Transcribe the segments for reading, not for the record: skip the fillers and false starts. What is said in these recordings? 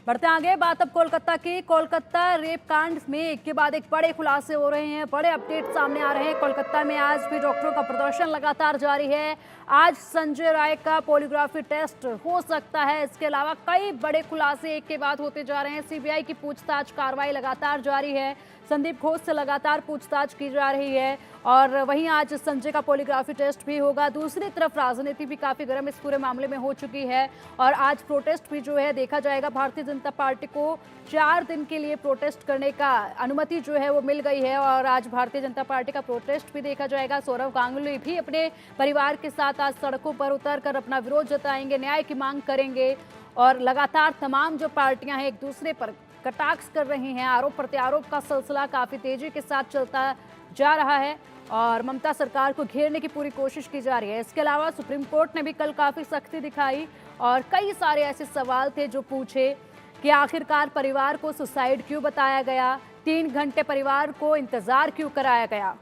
बढ़ते आगे, बात अब कोलकाता की। कोलकाता रेप कांड में एक के बाद एक बड़े खुलासे हो रहे हैं, बड़े अपडेट सामने आ रहे हैं। कोलकाता में आज भी डॉक्टरों का प्रदर्शन लगातार जारी है। आज संजय राय का पॉलीग्राफी टेस्ट हो सकता है। इसके अलावा कई बड़े खुलासे एक के बाद होते जा रहे हैं। सीबीआई की पूछताछ कार्रवाई लगातार जारी है। संदीप घोष से लगातार पूछताछ की जा रही है और वहीं आज संजय का पॉलीग्राफी टेस्ट भी होगा। दूसरी तरफ राजनीति भी काफी गर्म इस पूरे मामले में हो चुकी है और आज प्रोटेस्ट भी जो है देखा जाएगा। भारतीय जनता पार्टी को 4 दिन के लिए प्रोटेस्ट करने का अनुमति जो है वो मिल गई है और आज भारतीय जनता पार्टी का प्रोटेस्ट भी देखा जाएगा। सौरव गांगुली भी अपने परिवार के साथ आज सड़कों पर उतरकर अपना विरोध जताएंगे, न्याय की मांग करेंगे और लगातार तमाम जो पार्टियां हैं एक दूसरे पर कटाक्ष कर रही हैं। आरोप प्रत्यारोप का सिलसिला काफी तेजी के साथ चलता जा रहा है और ममता सरकार को घेरने की पूरी कोशिश की जा रही है। इसके अलावा सुप्रीम कोर्ट ने भी कल काफी सख्ती दिखाई और कई सारे ऐसे सवाल थे जो पूछे कि आखिरकार परिवार को सुसाइड क्यों बताया गया, 3 घंटे परिवार को इंतजार क्यों कराया गया।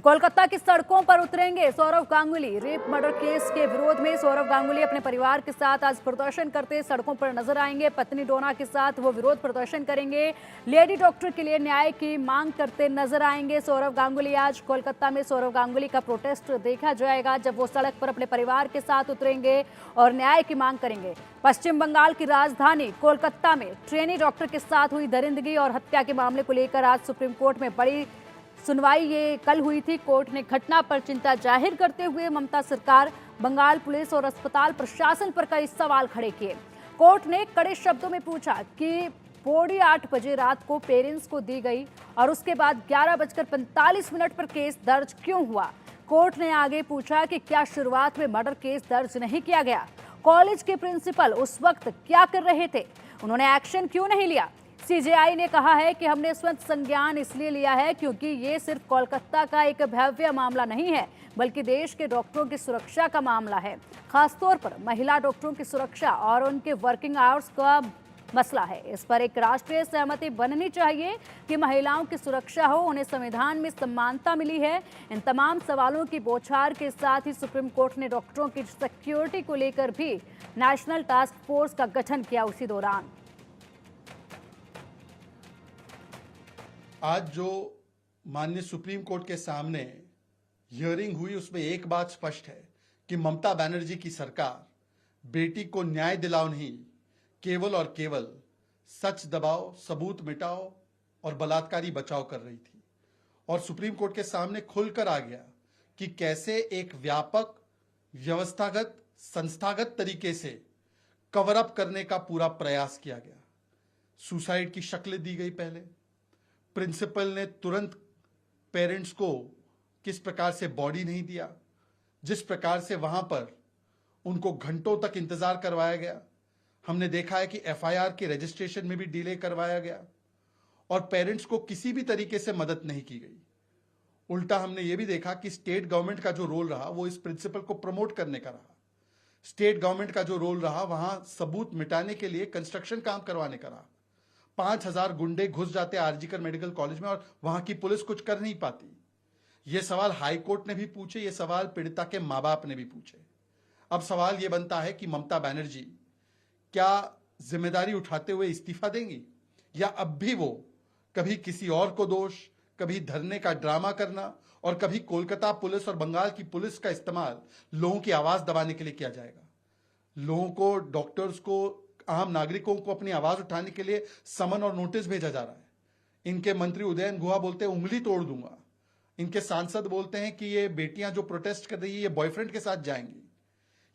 कोलकाता की सड़कों पर उतरेंगे Sourav Ganguly. Rape murder case के विरोध में सौरव गांगुली अपने परिवार के साथ आज प्रदर्शन करते सड़कों पर नजर आएंगे। पत्नी डोना के साथ वो विरोध प्रदर्शन करेंगे। लेडी डॉक्टर के लिए न्याय की मांग करते नजर आएंगे सौरव गांगुली। आज कोलकाता में सौरव गांगुली का प्रोटेस्ट देखा जाएगा जब वो सड़क पर अपने परिवार के साथ उतरेंगे और न्याय की मांग करेंगे। पश्चिम बंगाल की राजधानी कोलकाता में ट्रेनी डॉक्टर के साथ हुई दरिंदगी और हत्या के मामले को लेकर आज सुप्रीम कोर्ट में बड़ी सुनवाई ये कल हुई थी। कोर्ट ने घटना पर चिंता जाहिर करते हुए ममता सरकार, बंगाल पुलिस और अस्पताल प्रशासन पर कई सवाल खड़े किए। कोर्ट ने कड़े शब्दों में पूछा कि पौड़ी 8 बजे रात को पेरेंट्स को दी गई और उसके बाद 11:45 पर केस दर्ज क्यों हुआ। कोर्ट ने आगे पूछा कि क्या शुरुआत में मर्डर केस दर्ज नहीं किया गया, कॉलेज के प्रिंसिपल उस वक्त क्या कर रहे थे, उन्होंने एक्शन क्यों नहीं लिया। सीजेआई ने कहा है कि हमने स्वयं संज्ञान इसलिए लिया है क्योंकि ये सिर्फ कोलकाता का एक भव्य मामला नहीं है बल्कि देश के डॉक्टरों की सुरक्षा का मामला है। खासतौर पर महिला डॉक्टरों की सुरक्षा और उनके वर्किंग आवर्स का मसला है। इस पर एक राष्ट्रीय सहमति बननी चाहिए कि महिलाओं की सुरक्षा हो, उन्हें संविधान में समानता मिली है। इन तमाम सवालों की बौछार के साथ ही सुप्रीम कोर्ट ने डॉक्टरों की सिक्योरिटी को लेकर भी नेशनल टास्क फोर्स का गठन किया। उसी दौरान आज जो माननीय सुप्रीम कोर्ट के सामने हियरिंग हुई उसमें एक बात स्पष्ट है कि ममता बनर्जी की सरकार बेटी को न्याय दिलाओ नहीं, केवल और केवल सच दबाओ, सबूत मिटाओ और बलात्कारी बचाओ कर रही थी। और सुप्रीम कोर्ट के सामने खुलकर आ गया कि कैसे एक व्यापक व्यवस्थागत संस्थागत तरीके से कवर अप करने का पूरा प्रयास किया गया। सुसाइड की शक्ल दी गई। पहले प्रिंसिपल ने तुरंत पेरेंट्स को किस प्रकार से बॉडी नहीं दिया, जिस प्रकार से वहां पर उनको घंटों तक इंतजार करवाया गया। हमने देखा है कि एफआईआर के रजिस्ट्रेशन में भी डिले करवाया गया और पेरेंट्स को किसी भी तरीके से मदद नहीं की गई। उल्टा हमने ये भी देखा कि स्टेट गवर्नमेंट का जो रोल रहा वो इस प्रिंसिपल को प्रमोट करने का रहा। स्टेट गवर्नमेंट का जो रोल रहा वहां सबूत मिटाने के लिए कंस्ट्रक्शन काम करवाने का रहा। 5000 गुंडे घुस जाते आरजीकर मेडिकल कॉलेज में और वहां की पुलिस कुछ कर नहीं पाती। ये सवाल हाई कोर्ट ने भी पूछे, ये सवाल पीड़िता के मां बाप ने भी पूछे। अब सवाल यह बनता है कि ममता बनर्जी क्या जिम्मेदारी उठाते हुए इस्तीफा देंगी या अब भी वो कभी किसी और को दोष, कभी धरने का ड्रामा करना और कभी कोलकाता पुलिस और बंगाल की पुलिस का इस्तेमाल लोगों की आवाज दबाने के लिए किया जाएगा। लोगों को, डॉक्टर्स को, आम नागरिकों को अपनी आवाज उठाने के लिए समन और नोटिस भेजा जा रहा है। इनके मंत्री उदयन गुहा बोलते हैं उंगली तोड़ दूंगा। इनके सांसद बोलते हैं कि ये बेटियां जो प्रोटेस्ट कर रही है ये बॉयफ्रेंड के साथ जाएंगी।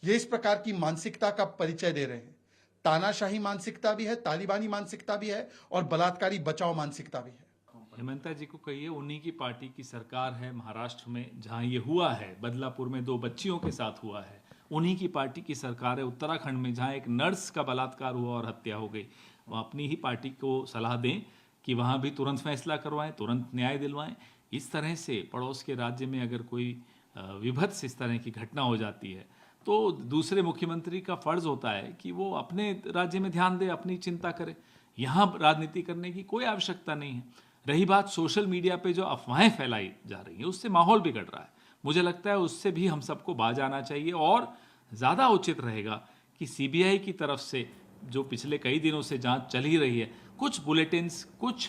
ये इस प्रकार की मानसिकता का परिचय दे रहे हैं। तानाशाही मानसिकता भी है, तालिबानी मानसिकता भी है और बलात्कारी बचाओ मानसिकता भी है। हेमंता जी को कहिए, उन्हीं की पार्टी की सरकार है महाराष्ट्र में जहां ये हुआ है, बदलापुर में 2 बच्चियों के साथ हुआ है। उन्हीं की पार्टी की सरकार है उत्तराखंड में जहां एक नर्स का बलात्कार हुआ और हत्या हो गई। वो अपनी ही पार्टी को सलाह दें कि वहां भी तुरंत फैसला करवाएं, तुरंत न्याय दिलवाएं। इस तरह से पड़ोस के राज्य में अगर कोई विभत्स इस तरह की घटना हो जाती है तो दूसरे मुख्यमंत्री का फर्ज होता है कि वो अपने राज्य में ध्यान दे, अपनी चिंता करे। यहाँ राजनीति करने की कोई आवश्यकता नहीं है। रही बात सोशल मीडिया पे जो अफवाहें फैलाई जा रही हैं, उससे माहौल बिगड़ रहा है। मुझे लगता है उससे भी हम सबको बाज आना चाहिए और ज़्यादा उचित रहेगा कि सीबीआई की तरफ से जो पिछले कई दिनों से जांच चल ही रही है, कुछ बुलेटिन्स, कुछ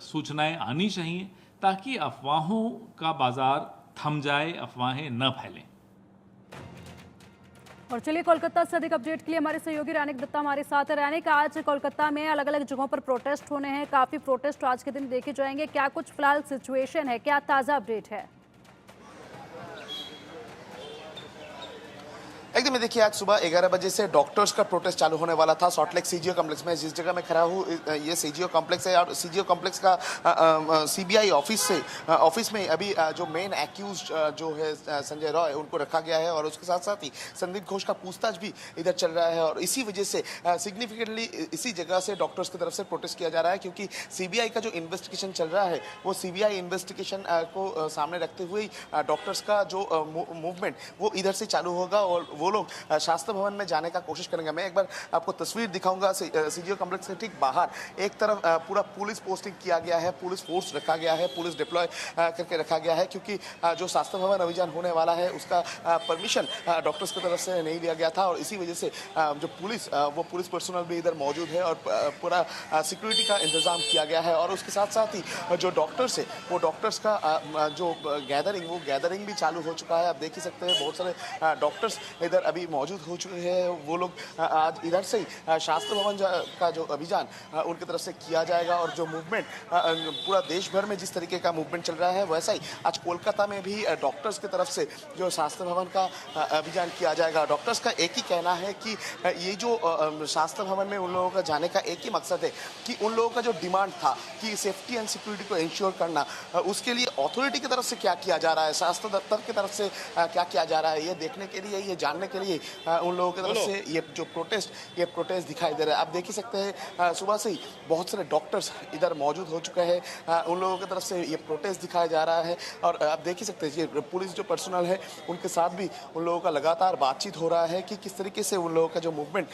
सूचनाएं आनी चाहिए ताकि अफवाहों का बाजार थम जाए, अफवाहें न फैलें। और चलिए, कोलकाता से अधिक अपडेट के लिए हमारे सहयोगी रैनिक दत्ता हमारे साथ है। रैनिक, आज कोलकाता में अलग अलग जगहों पर प्रोटेस्ट होने हैं, काफी प्रोटेस्ट आज के दिन देखे जाएंगे, क्या कुछ फिलहाल सिचुएशन है, क्या ताजा अपडेट है? एकदम देखिए, आज सुबह 11 बजे से डॉक्टर्स का प्रोटेस्ट चालू होने वाला था सॉल्ट लेक सीजीओ कॉम्प्लेक्स में। जिस जगह मैं खड़ा हूँ ये सीजीओ कॉम्प्लेक्स है और सीजीओ कॉम्प्लेक्स का सीबीआई ऑफिस में अभी जो मेन एक्यूज जो है संजय रॉय, उनको रखा गया है और उसके साथ साथ ही संदीप घोष का पूछताछ भी इधर चल रहा है। और इसी वजह से सिग्निफिकेंटली इसी जगह से डॉक्टर्स की तरफ से प्रोटेस्ट किया जा रहा है, क्योंकि सीबीआई का जो इन्वेस्टिगेशन चल रहा है वो सीबीआई इन्वेस्टिगेशन को सामने रखते हुए डॉक्टर्स का जो मूवमेंट वो इधर से चालू होगा और वो लोग शास्त्र भवन में जाने का कोशिश करेंगे। मैं एक बार आपको तस्वीर दिखाऊंगा सीजीओ कॉम्प्लेक्स के ठीक बाहर। एक तरफ पूरा पुलिस पोस्टिंग किया गया है, पुलिस फोर्स रखा गया है, पुलिस डिप्लॉय करके रखा गया है, क्योंकि जो शास्त्र भवन अभियान होने वाला है उसका परमिशन डॉक्टर्स की तरफ से नहीं लिया गया था और इसी वजह से जो पुलिस पर्सनल भी इधर मौजूद है और पूरा सिक्योरिटी का इंतजाम किया गया है। और उसके साथ साथ ही जो डॉक्टर्स है वो डॉक्टर्स का जो गैदरिंग भी चालू हो चुका है। आप देख ही सकते हैं बहुत सारे डॉक्टर्स इधर अभी मौजूद हो चुके हैं। वो लोग आज इधर से ही शास्त्र भवन का जो अभियान उनकी तरफ से किया जाएगा और जो मूवमेंट पूरा देश भर में जिस तरीके का मूवमेंट चल रहा है वैसा ही आज कोलकाता में भी डॉक्टर्स की तरफ से जो शास्त्र भवन का अभियान किया जाएगा। डॉक्टर्स का एक ही कहना है कि ये जो शास्त्र भवन में उन लोगों का जाने का एक ही मकसद है कि उन लोगों का जो डिमांड था कि सेफ्टी एंड सिक्योरिटी को इंश्योर करना, उसके लिए अथॉरिटी की तरफ से क्या किया जा रहा है, शास्त्र दफ्तर की तरफ से क्या किया जा रहा है, ये देखने के लिए, ये जानने के लिए उन लोगों की तरफ से ये प्रोटेस्ट दिखाई दे रहा है। आप देख ही सकते हैं सुबह से ही बहुत सारे डॉक्टर्स इधर मौजूद हो चुके हैं। उन लोगों की तरफ से ये प्रोटेस्ट दिखाया जा रहा है और आप देख ही सकते हैं ये पुलिस जो पर्सनल है उनके साथ भी उन लोगों का लगातार बातचीत हो रहा है कि किस तरीके से उन लोगों का जो मूवमेंट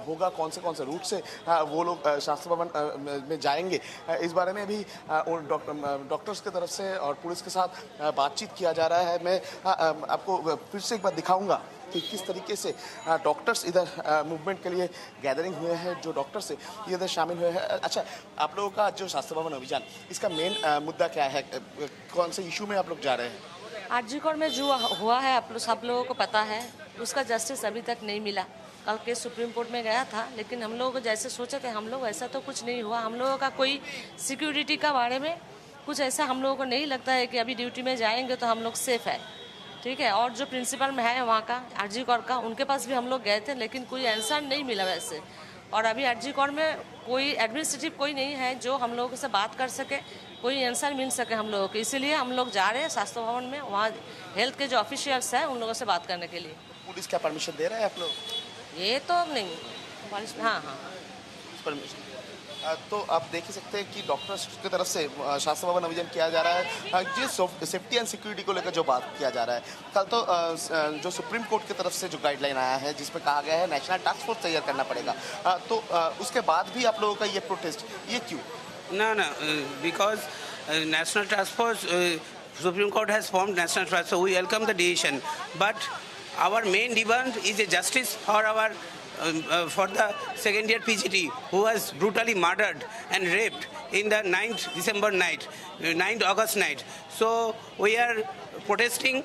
होगा, कौन से रूट से वो लोग शास्त्र भवन में जाएंगे। इस बारे में भी डॉक्टर्स की तरफ से और पुलिस के साथ बातचीत किया जा रहा है। मैं आपको फिर से एक बार दिखाऊंगा कि किस तरीके से डॉक्टर्स इधर मूवमेंट के लिए गैदरिंग हुए हैं, जो डॉक्टर्स ये इधर शामिल हुए हैं। अच्छा, आप लोगों का जो शास्त्र भवन अभियान, इसका मेन मुद्दा क्या है, कौन से इशू में आप लोग जा रहे हैं? आरजीकर में जो हुआ है आप लोग सब लोगों को पता है, उसका जस्टिस अभी तक नहीं मिला। कल केस सुप्रीम कोर्ट में गया था, लेकिन हम लोग जैसे सोचे थे हम लोग ऐसा तो कुछ नहीं हुआ। हम लोगों का कोई सिक्योरिटी का बारे में कुछ ऐसा हम लोगों को नहीं लगता है कि अभी ड्यूटी में जाएंगे तो हम लोग सेफ है, ठीक है। और जो प्रिंसिपल में है वहाँ का आरजी कौर का, उनके पास भी हम लोग गए थे, लेकिन कोई आंसर नहीं मिला वैसे। और अभी आरजी कौर में कोई एडमिनिस्ट्रेटिव कोई नहीं है जो हम लोगों से बात कर सके, कोई आंसर मिल सके हम लोगों को। इसीलिए हम लोग जा रहे हैं शास्त्र भवन में, वहाँ हेल्थ के जो ऑफिशियल्स हैं उन लोगों से बात करने के लिए। पुलिस क्या परमिशन दे रहा है आप लोग? ये तो नहीं, हाँ परमिशन। तो आप देख ही सकते हैं कि डॉक्टर्स की तरफ से शास्त्र भवन अभियान किया जा रहा है। जिस सेफ्टी एंड सिक्योरिटी को लेकर जो बात किया जा रहा है, कल तो जो सुप्रीम कोर्ट की तरफ से जो गाइडलाइन आया है जिसमें कहा गया है नेशनल टास्क फोर्स तैयार करना पड़ेगा, तो उसके बाद भी आप लोगों का ये प्रोटेस्ट, ये क्यों? No, because national task force, Supreme Court has formed national task force, so we welcome the decision. But our main demand is a justice for our for the second year PGT who was brutally murdered and raped in the 9th December night, 9th August night. So we are protesting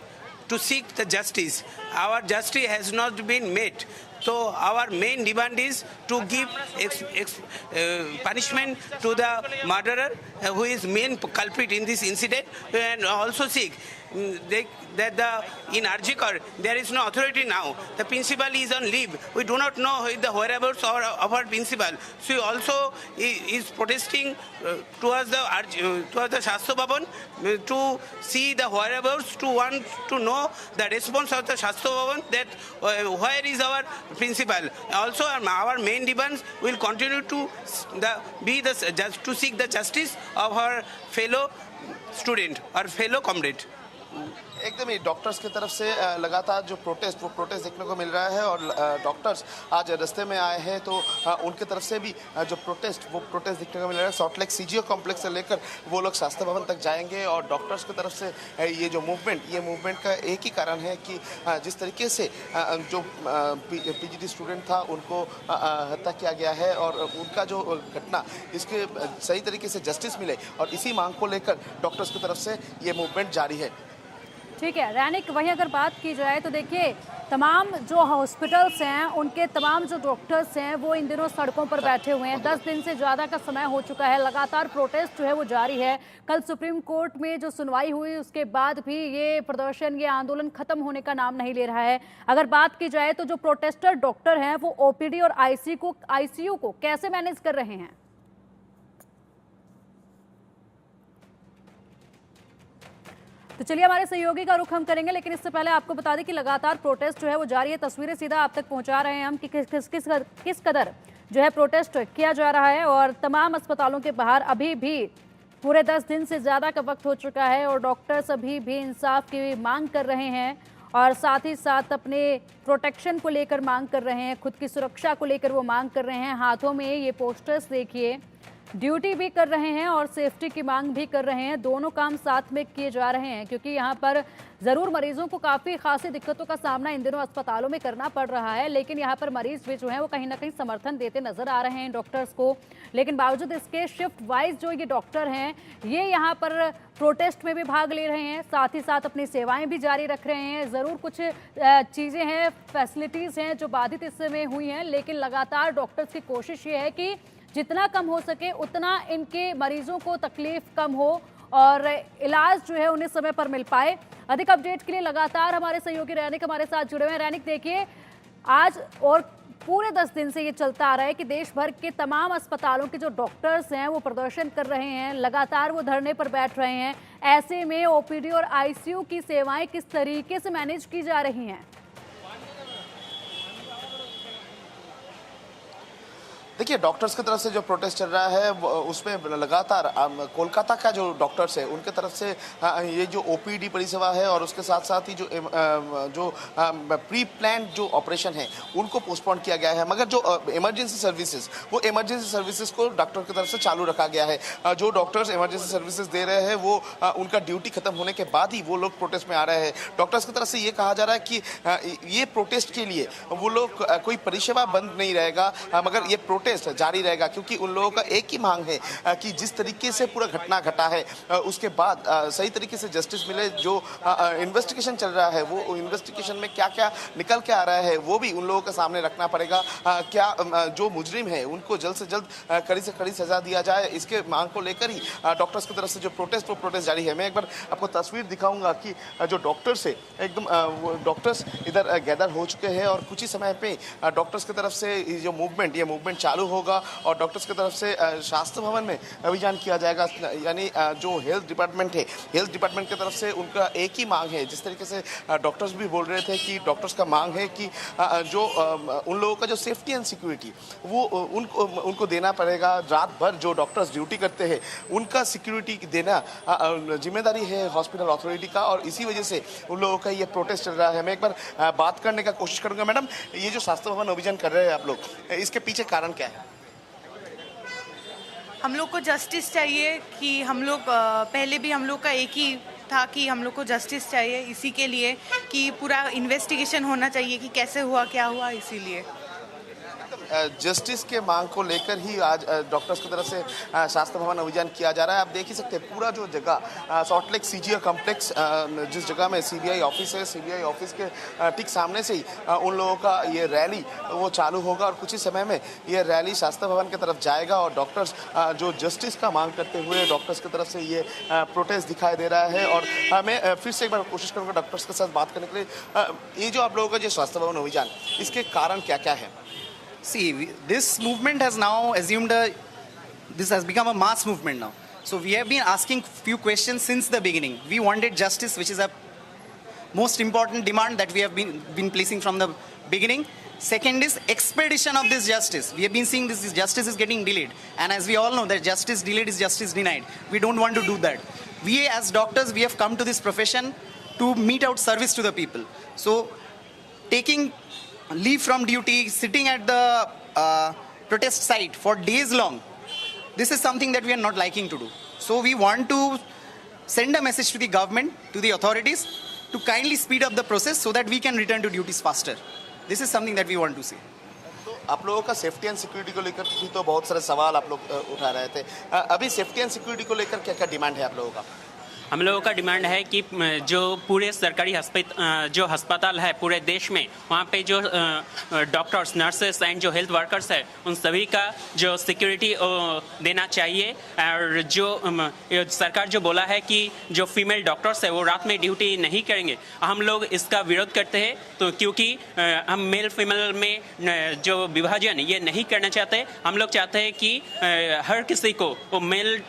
to seek the justice. Our justice has not been met. So our main demand is to give punishment to the murderer who is main culprit in this incident, and also seek that in Arjikar there is no authority now. The principal is on leave. We do not know the whereabouts of our principal. So also is protesting towards the Shastra Bhavan to see the whereabouts, to want to know the response of the Shastra Bhavan that where is our principal. Also our main demands will continue to to seek the justice of our fellow student or fellow comrade. एकदम एकदम ही doctors की तरफ से लगातार जो protest देखने को मिल रहा है और डॉक्टर्स आज रास्ते में आए हैं तो उनकी तरफ से भी जो प्रोटेस्ट देखने को मिल रहा है। सॉल्ट लेक सीजीओ कॉम्प्लेक्स से लेकर वो लोग स्वास्थ्य भवन तक जाएंगे और डॉक्टर्स की तरफ से ये जो मूवमेंट का एक ही कारण है कि जिस तरीके से जो पीजीटी स्टूडेंट था उनको हत्या किया गया है और उनका जो घटना इसके सही तरीके से जस्टिस मिले और इसी मांग को लेकर डॉक्टर्स की तरफ से ये मूवमेंट जारी है। ठीक है रैनिक, वहीं अगर बात की जाए तो देखिए तमाम जो हॉस्पिटल्स हैं उनके तमाम जो डॉक्टर्स हैं वो इन दिनों सड़कों पर बैठे हुए हैं। 10 दिन से ज़्यादा का समय हो चुका है, लगातार प्रोटेस्ट जो है वो जारी है। कल सुप्रीम कोर्ट में जो सुनवाई हुई उसके बाद भी ये प्रदर्शन, ये आंदोलन खत्म होने का नाम नहीं ले रहा है। अगर बात की जाए तो जो प्रोटेस्टर डॉक्टर हैं वो ओपीडी और आईसीयू को कैसे मैनेज कर रहे हैं? तो चलिए हमारे सहयोगी का रुख हम करेंगे, लेकिन इससे पहले आपको बता दें कि लगातार प्रोटेस्ट जो है वो जारी है। तस्वीरें सीधा आप तक पहुंचा रहे हैं हम कि किस कदर जो है प्रोटेस्ट किया जा रहा है और तमाम अस्पतालों के बाहर अभी भी पूरे 10 दिन से ज़्यादा का वक्त हो चुका है और डॉक्टर्स अभी भी इंसाफ की मांग कर रहे हैं और साथ ही साथ अपने प्रोटेक्शन को लेकर मांग कर रहे हैं, खुद की सुरक्षा को लेकर वो मांग कर रहे हैं। हाथों में ये पोस्टर्स देखिए, ड्यूटी भी कर रहे हैं और सेफ्टी की मांग भी कर रहे हैं। दोनों काम साथ में किए जा रहे हैं क्योंकि यहाँ पर ज़रूर मरीजों को काफ़ी खासी दिक्कतों का सामना इन दिनों अस्पतालों में करना पड़ रहा है, लेकिन यहाँ पर मरीज भी जो है वो कहीं ना कहीं समर्थन देते नजर आ रहे हैं डॉक्टर्स को। लेकिन बावजूद इसके शिफ्ट वाइज जो ये डॉक्टर हैं ये यहाँ पर प्रोटेस्ट में भी भाग ले रहे हैं, साथ ही साथ अपनी सेवाएं भी जारी रख रहे हैं। ज़रूर कुछ चीज़ें हैं, फैसिलिटीज़ हैं जो बाधित इस समय हुई हैं, लेकिन लगातार डॉक्टर्स की कोशिश ये है कि जितना कम हो सके उतना इनके मरीजों को तकलीफ कम हो और इलाज जो है उन्हें समय पर मिल पाए। अधिक अपडेट के लिए लगातार हमारे सहयोगी रैनिक हमारे साथ जुड़े हुए हैं। रैनिक, देखिए आज और पूरे 10 दिन से ये चलता आ रहा है कि देश भर के तमाम अस्पतालों के जो डॉक्टर्स हैं वो प्रदर्शन कर रहे हैं, लगातार वो धरने पर बैठ रहे हैं। ऐसे में ओपीडी और आईसीयू की सेवाएं किस तरीके से मैनेज की जा रही हैं? देखिए, डॉक्टर्स की तरफ से जो प्रोटेस्ट चल रहा है उसमें लगातार कोलकाता का जो डॉक्टर्स है उनके तरफ से ये जो ओपीडी परिसेवा है और उसके साथ साथ ही जो प्री प्लान जो ऑपरेशन है उनको पोस्टपोन किया गया है, मगर जो इमरजेंसी सर्विसेज वो इमरजेंसी सर्विसेज को डॉक्टर की तरफ से चालू रखा गया है। जो डॉक्टर्स इमरजेंसी सर्विसेज दे रहे हैं वो उनका ड्यूटी खत्म होने के बाद ही वो लोग प्रोटेस्ट में आ रहे हैं। डॉक्टर्स की तरफ से ये कहा जा रहा है कि ये प्रोटेस्ट के लिए वो लोग कोई परिसेवा बंद नहीं रहेगा, मगर ये प्रोटेस्ट जारी रहेगा क्योंकि उन लोगों का एक ही मांग है कि जिस तरीके से पूरा घटना घटा है उसके बाद सही तरीके से जस्टिस मिले। जो इन्वेस्टिगेशन चल रहा है वो इन्वेस्टिगेशन में क्या क्या निकल के आ रहा है वो भी उन लोगों के सामने रखना पड़ेगा। क्या जो मुजरिम है उनको जल्द से जल्द कड़ी से कड़ी सजा दिया जाए, इसके मांग को लेकर ही डॉक्टर्स की तरफ से जो प्रोटेस्ट जारी है। मैं एक बार आपको तस्वीर दिखाऊंगा कि जो डॉक्टर्स है एकदम डॉक्टर्स इधर गैदर हो चुके हैं और कुछ ही समय पे डॉक्टर्स की तरफ से ये मूवमेंट चालू होगा और डॉक्टर्स की तरफ से स्वास्थ्य भवन में अभियान किया जाएगा। यानी जो हेल्थ डिपार्टमेंट है, हेल्थ डिपार्टमेंट की तरफ से उनका एक ही मांग है, जिस तरीके से डॉक्टर्स भी बोल रहे थे कि डॉक्टर्स का मांग है कि जो उन लोगों का जो सेफ्टी एंड सिक्योरिटी वो उनको देना पड़ेगा। रात भर जो डॉक्टर्स ड्यूटी करते हैं उनका सिक्योरिटी देना जिम्मेदारी है हॉस्पिटल अथॉरिटी का और इसी वजह से उन लोगों का ये प्रोटेस्ट चल रहा है। मैं एक बार बात करने का कोशिश करूंगा। मैडम, ये जो स्वास्थ्य भवन अभियान कर रहे हैं आप लोग, इसके पीछे कारण क्या है? हम लोग को जस्टिस चाहिए कि हम लोग पहले भी हम लोग का एक ही था कि हम लोग को जस्टिस चाहिए, इसी के लिए कि पूरा इन्वेस्टिगेशन होना चाहिए कि कैसे हुआ क्या हुआ, इसीलिए जस्टिस के मांग को लेकर ही आज डॉक्टर्स की तरफ से स्वास्थ्य भवन अभियान किया जा रहा है। आप देख ही सकते हैं पूरा जो जगह सॉल्ट लेक सीजीओ कॉम्प्लेक्स जिस जगह में सीबीआई ऑफिस है, सीबीआई ऑफिस के ठीक सामने से ही उन लोगों का ये रैली वो चालू होगा और कुछ ही समय में ये रैली स्वास्थ्य भवन की तरफ जाएगा और डॉक्टर्स जो जस्टिस का मांग करते हुए डॉक्टर्स की तरफ से ये प्रोटेस्ट दिखाई दे रहा है। और मैं फिर से एक बार कोशिश करूँगा डॉक्टर्स के साथ बात करने के लिए। ये जो आप लोगों का जो स्वास्थ्य भवन अभियान, इसके कारण क्या क्या है? See, this movement has now assumed this has become a mass movement now. So we have been asking few questions since the beginning. We wanted justice, which is a most important demand that we have been placing from the beginning. Second is expedition of this justice. We have been seeing this justice is getting delayed, and as we all know that justice delayed is justice denied. We don't want to do that. We as doctors, we have come to this profession to mete out service to the people. So taking leave from duty, sitting at the protest site for days long, this is something that we are not liking to do. So we want to send a message to the government, to the authorities, to kindly speed up the process so that we can return to duties faster. This is something that we want to see. तो आप लोगों का safety and security को लेकर भी तो बहुत सारे सवाल आप लोग उठा रहे थे। अभी सेफ्टी एंड सिक्योरिटी को लेकर क्या क्या डिमांड है आप लोगों का? हम लोगों का डिमांड है कि जो पूरे सरकारी जो अस्पताल है पूरे देश में, वहाँ पे जो डॉक्टर्स, नर्सेस एंड जो हेल्थ वर्कर्स है, उन सभी का जो सिक्योरिटी देना चाहिए। और जो सरकार जो बोला है कि जो फीमेल डॉक्टर्स है वो रात में ड्यूटी नहीं करेंगे, हम लोग इसका विरोध करते हैं। तो क्योंकि हम मेल फीमेल में जो विभाजन ये नहीं करना चाहते, हम लोग चाहते हैं कि हर किसी को, वो मेल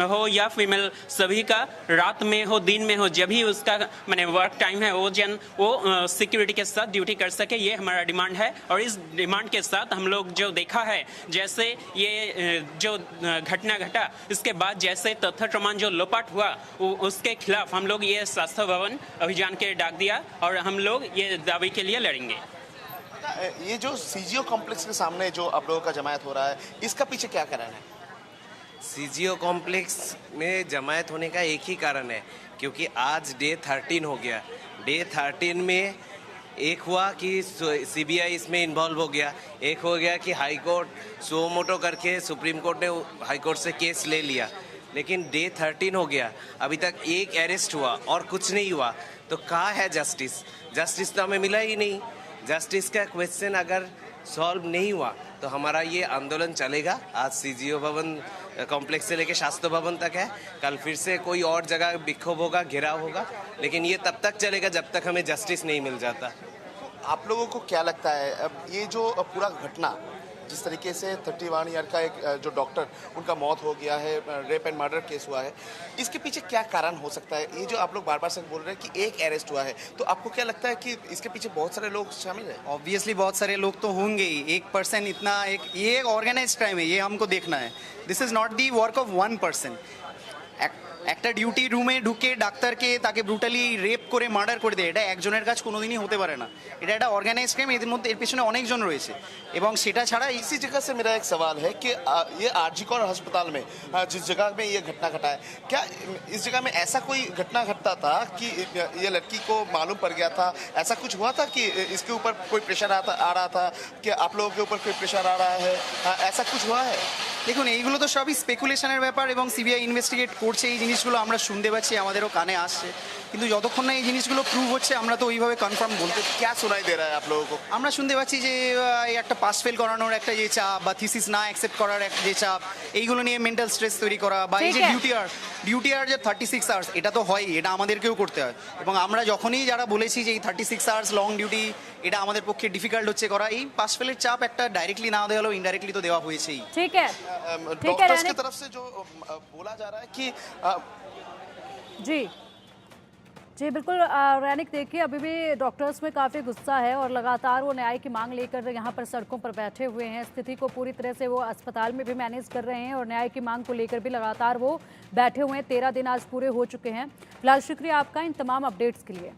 हो या फीमेल, सभी का रात में हो दिन में हो, जब भी उसका मैंने वर्क टाइम है वो सिक्योरिटी के साथ ड्यूटी कर सके, ये हमारा डिमांड है। और इस डिमांड के साथ हम लोग जो देखा है, जैसे ये जो घटना घटा, इसके बाद जैसे तथ्य प्रमाण जो लोपाट हुआ, उसके खिलाफ हम लोग ये स्वास्थ्य भवन अभियान के डाक दिया और हम लोग ये दावे के लिए लड़ेंगे। ये जो सीजीओ कॉम्प्लेक्स के सामने जो आप लोगों का जमायत हो रहा है, इसका पीछे क्या कारण है? सीजीओ कॉम्प्लेक्स में जमायत होने का एक ही कारण है, क्योंकि आज डे 13 हो गया। डे 13 में एक हुआ कि सीबीआई इसमें इन्वॉल्व हो गया, एक हो गया कि हाई कोर्ट सो मोटो करके सुप्रीम कोर्ट ने हाई कोर्ट से केस ले लिया। लेकिन डे 13 हो गया, अभी तक एक अरेस्ट हुआ और कुछ नहीं हुआ। तो कहाँ है जस्टिस? जस्टिस तो हमें मिला ही नहीं। जस्टिस का क्वेश्चन अगर सॉल्व नहीं हुआ तो हमारा ये आंदोलन चलेगा। आज सीजीओ भवन कॉम्प्लेक्स से लेकर शास्त्र भवन तक है, कल फिर से कोई और जगह विक्षोभ होगा, घेराव होगा, लेकिन ये तब तक चलेगा जब तक हमें जस्टिस नहीं मिल जाता। आप लोगों को क्या लगता है, अब ये जो पूरा घटना, जिस तरीके से 31 ईयर का एक जो डॉक्टर, उनका मौत हो गया है, रेप एंड मर्डर केस हुआ है, इसके पीछे क्या कारण हो सकता है? ये जो आप लोग बार बार से बोल रहे हैं कि एक अरेस्ट हुआ है, तो आपको क्या लगता है कि इसके पीछे बहुत सारे लोग शामिल हैं? ऑब्वियसली बहुत सारे लोग तो होंगे ही। 1% इतना ये एक ऑर्गेनाइज क्राइम है, ये हमको देखना है। This is not the work of 1%। একটা ডিউটি রুমে ঢুকে ডাক্তারকে তাকে ব্রুটালি রেপ করে মার্ডার করে দেয়, এটা একজনের কাজ কোনোদিনই হতে পারে না। এটা একটা অর্গানাইজ ক্রাইম, এর মধ্যে এর পেছনে অনেকজন রয়েছে। এবং সেটা ছাড়া इसी जगह से मेरा एक सवाल है कि ये आरजीकर अस्पताल में जिस जगह में ये घटना घटा है, क्या इस जगह में ऐसा कोई घटना घटता था कि ये लड़की को मालूम पड़ गया था, ऐसा कुछ हुआ था कि इसके ऊपर कोई प्रेशर आ रहा था कि आप लोगों के ऊपर कोई प्रेशर आ रहा है, ऐसा कुछ हुआ है? দেখুন, এইগুলো তো সবই স্পেকুলেশনের ব্যাপার এবং সিবিআই ইনভেস্টিগেট করছে। এই জিনিসগুলো আমরা শুনতে পাচ্ছি, আমাদেরও কানে আসছে, কিন্তু যতক্ষণ না এই জিনিসগুলো প্রুভ হচ্ছে আমরা তো ওইভাবে কনফার্ম বলতে। क्या सुनाई दे रहा है आप लोगों को? আমরা শুনতে পাচ্ছি যে এই একটা পাস ফেল করানোর একটা যে চাপ বা থিসিস না অ্যাকসেপ্ট করার একটা যে চাপ, এইগুলো নিয়ে মেন্টাল স্ট্রেস তৈরি করা, বা এই যে ডিউটি আওয়ার যে 36 আওয়ার্স, এটা তো হয়, এটা আমাদেরকেও করতে হয়। এবং আমরা যখনই যারা বলেছি যে এই 36 আওয়ার্স লং ডিউটি এটা আমাদের পক্ষে ডিফিকাল্ট হচ্ছে করা, এই পাস ফেলের চাপ একটা ডাইরেক্টলি না দেওয়া হলেও ইনডাইরেক্টলি তো দেওয়া হয়েছেই। ठीक है डॉक्टर्स की तरफ से जो बोला जा रहा है कि जी जी बिल्कुल रैनिक, देखिए अभी भी डॉक्टर्स में काफ़ी गुस्सा है और लगातार वो न्याय की मांग लेकर यहाँ पर सड़कों पर बैठे हुए हैं। स्थिति को पूरी तरह से वो अस्पताल में भी मैनेज कर रहे हैं और न्याय की मांग को लेकर भी लगातार वो बैठे हुए हैं। 13 दिन आज पूरे हो चुके हैं। फिलहाल शुक्रिया आपका इन तमाम अपडेट्स के लिए।